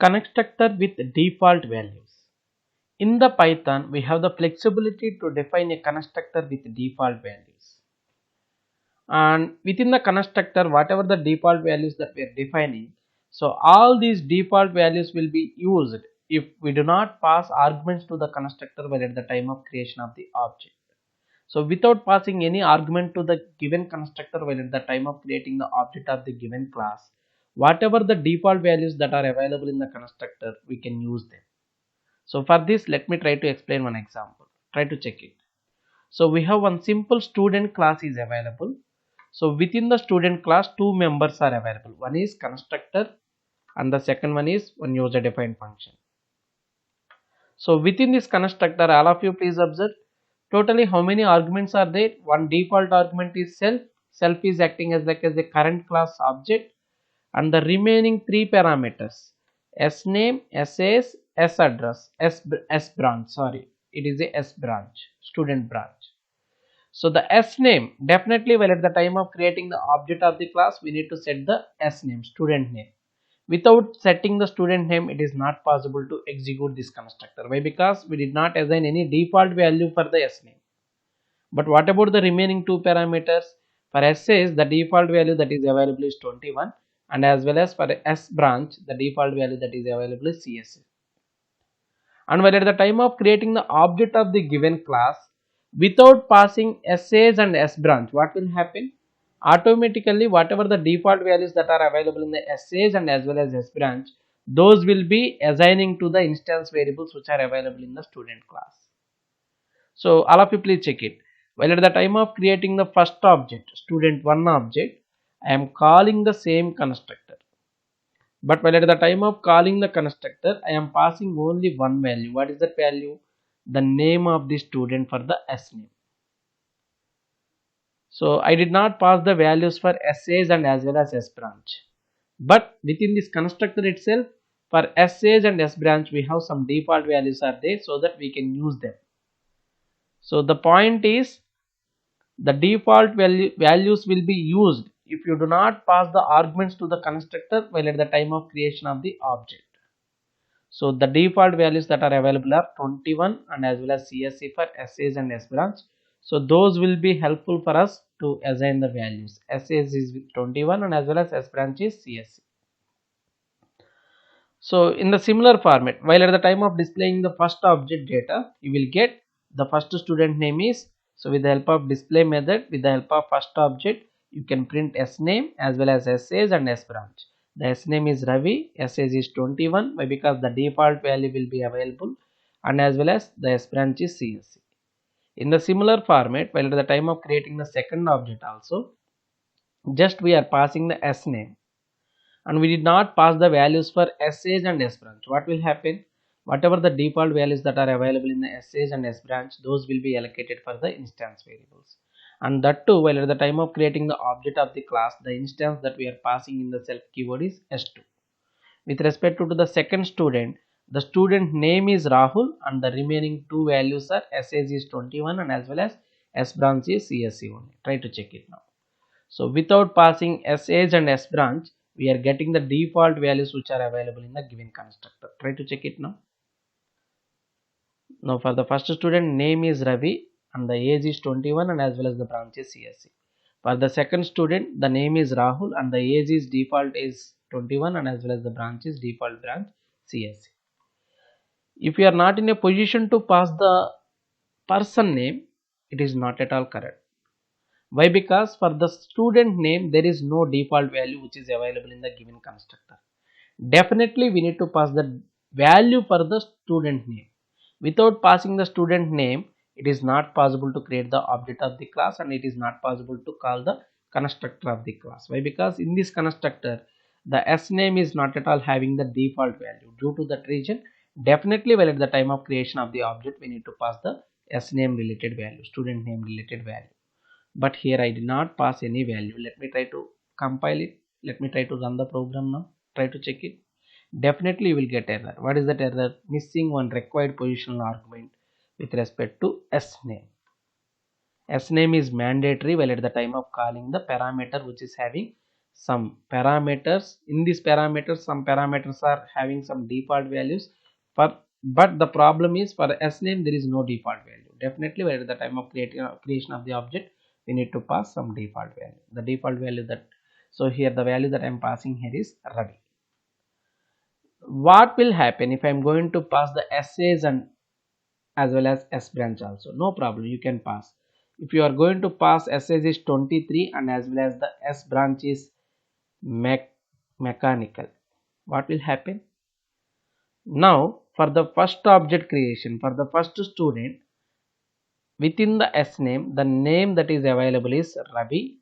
Constructor with default values. In the Python, we have the flexibility to define a constructor with default values. And within the constructor, whatever the default values that we are defining, so all these default values will be used if we do not pass arguments to the constructor while at the time of creation of the object. So without passing any argument to the given constructor while at the time of creating the object of the given class, whatever the default values that are available in the constructor, we can use them. So for this, let me try to explain one example. Try to check it. So we have one simple student class is available. So within the student class, two members are available. One is constructor and the second one is one user defined function. So within this constructor, all of you please observe, totally how many arguments are there? One default argument is self. Self is acting as like as a current class object, and the remaining three parameters, s name, ss, s address, s branch, sorry, it is a s branch, student branch. So the s name, definitely while at the time of creating the object of the class, we need to set the s name, student name. Without setting the student name, it is not possible to execute this constructor. Why? Because we did not assign any default value for the s name. But what about the remaining two parameters? For s is the default value that is available is 21, and as well as for s branch, the default value that is available is cs. And while at the time of creating the object of the given class, without passing ss and s branch, what will happen? Automatically whatever the default values that are available in the ss and as well as s branch, those will be assigning to the instance variables which are available in the student class. So all of you please check it. While at the time of creating the first object, student1 object, I am calling the same constructor. But while at the time of calling the constructor, I am passing only one value. What is that value? The name of the student for the s name. So I did not pass the values for essays and as well as s branch. But within this constructor itself, for essays and s branch, we have some default values are there so that we can use them. So the point is, the default values will be used if you do not pass the arguments to the constructor while at the time of creation of the object. So the default values that are available are 21 and as well as CSC for essays and S branch. So those will be helpful for us to assign the values. Essays is with 21 and as well as S branch is CSC. So in the similar format, while at the time of displaying the first object data, you will get the first student name is, so with the help of display method, with the help of first object, you can print S name as well as essays and S branch. The S name is Ravi, essays is 21, why? Because the default value will be available, and as well as the S branch is CSC. In the similar format, while at the time of creating the second object also, just we are passing the S name and we did not pass the values for essays and S branch. What will happen? Whatever the default values that are available in the essays and S branch, those will be allocated for the instance variables. And that too, while at the time of creating the object of the class, the instance that we are passing in the self keyword is s2. With respect to the second student, the student name is Rahul and the remaining two values are essays is 21 and as well as S branch is CSC only. Try to check it now. So without passing sh and s branch, we are getting the default values which are available in the given constructor. Try to check it now. Now for the first student, name is Ravi and the age is 21 and as well as the branch is CSC. For the second student, the name is Rahul and the age is default is 21 and as well as the branch is default branch CSC. If you are not in a position to pass the person name, it is not at all correct. Why? Because for the student name, there is no default value which is available in the given constructor. Definitely we need to pass the value for the student name. Without passing the student name, it is not possible to create the object of the class and it is not possible to call the constructor of the class. Why? Because in this constructor, the s name is not at all having the default value. Due to that reason, definitely while at the time of creation of the object, we need to pass the s name related value, student name related value. But here I did not pass any value. Let me try to compile it. Let me try to run the program now. Try to check it. Definitely you will get error. What is that error? Missing one required positional argument with respect to s name. S name is mandatory while at the time of calling the parameter which is having some parameters. In these parameters, some parameters are having some default values for, but the problem is for sname there is no default value. Definitely at the time of creation of the object, we need to pass some default value. The default value that, so here the value that I am passing here is Ravi. What will happen if I am going to pass the essays and as well as S branch also? No problem, you can pass. If you are going to pass essays is 23 and as well as the S branch is mechanical, what will happen? Now for the first object creation, for the first student, within the S name, the name that is available is Ravi,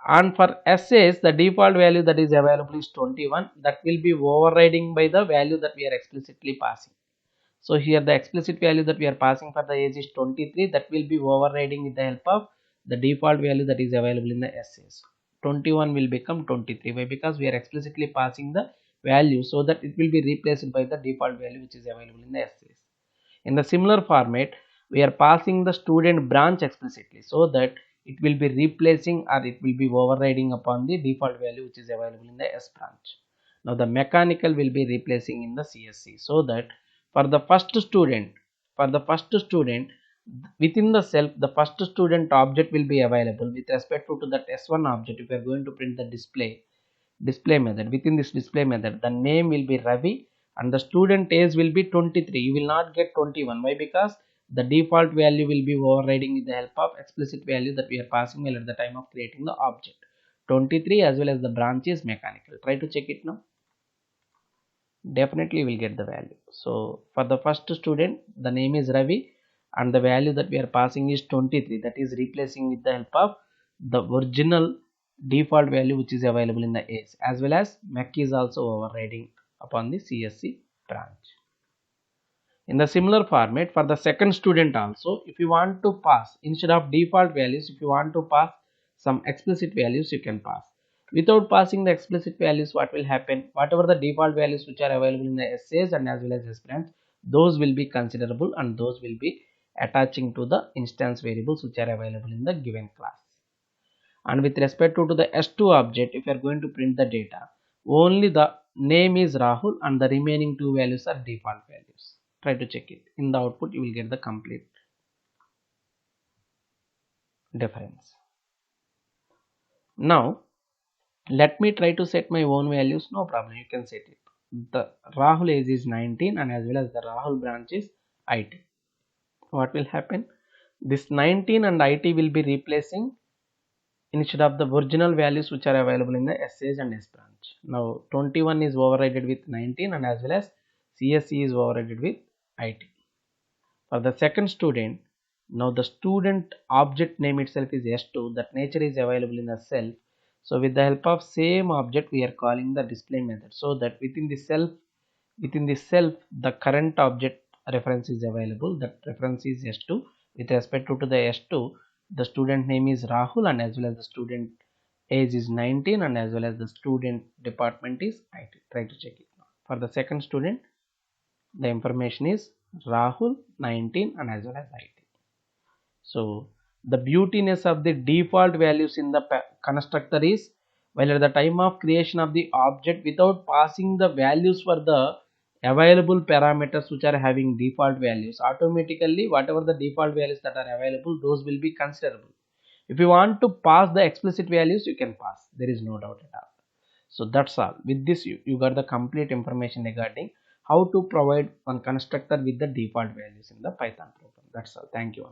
and for essays the default value that is available is 21. That will be overriding by the value that we are explicitly passing. So here the explicit value that we are passing for the age is 23, that will be overriding with the help of the default value that is available in the essays. 21 will become 23. Why? Because we are explicitly passing the value, so that it will be replaced by the default value which is available in the essays. In the similar format, we are passing the student branch explicitly, so that it will be replacing or it will be overriding upon the default value which is available in the S branch. Now the mechanical will be replacing in the CSC, so that for the first student, within the self, the first student object will be available with respect to that S1 object. If we are going to print the display method, within this display method the name will be Ravi and the student age will be 23. You will not get 21. Why? Because the default value will be overriding with the help of explicit value that we are passing while at the time of creating the object. 23 as well as the branch is mechanical. Try to check it now. Definitely will get the value. So for the first student the name is Ravi and the value that we are passing is 23, that is replacing with the help of the original default value which is available in the age, as well as mech is also overriding upon the CSC branch. In the similar format for the second student also, if you want to pass instead of default values, if you want to pass some explicit values, you can pass. Without passing the explicit values, what will happen? Whatever the default values which are available in the essays and as well as S branch, those will be considerable and those will be attaching to the instance variables which are available in the given class. And with respect to the S2 object, if you are going to print the data, only the name is Rahul and the remaining two values are default values. Try to check it. In the output you will get the complete difference. Now let me try to set my own values. No problem, you can set it. The Rahul age is 19 and as well as the Rahul branch is IT. What will happen? This 19 and IT will be replacing instead of the original values which are available in the essays and S branch. Now 21 is overridden with 19 and as well as CSC is overridden with IT. For the second student, now the student object name itself is S2, that nature is available in the self. So with the help of same object we are calling the display method, so that within the self the current object reference is available, that reference is S2. With respect to the S2, the student name is Rahul and as well as the student age is 19 and as well as the student department is IT. Try to check it now. For the second student, the information is Rahul 19 and as well as IT. So the beautiness of the default values in the constructor is, while at the time of creation of the object, without passing the values for the available parameters which are having default values, automatically whatever the default values that are available, those will be considerable. If you want to pass the explicit values, you can pass, there is no doubt at all. So that's all. With this you got the complete information regarding how to provide one constructor with the default values in the Python program. That's all. Thank you.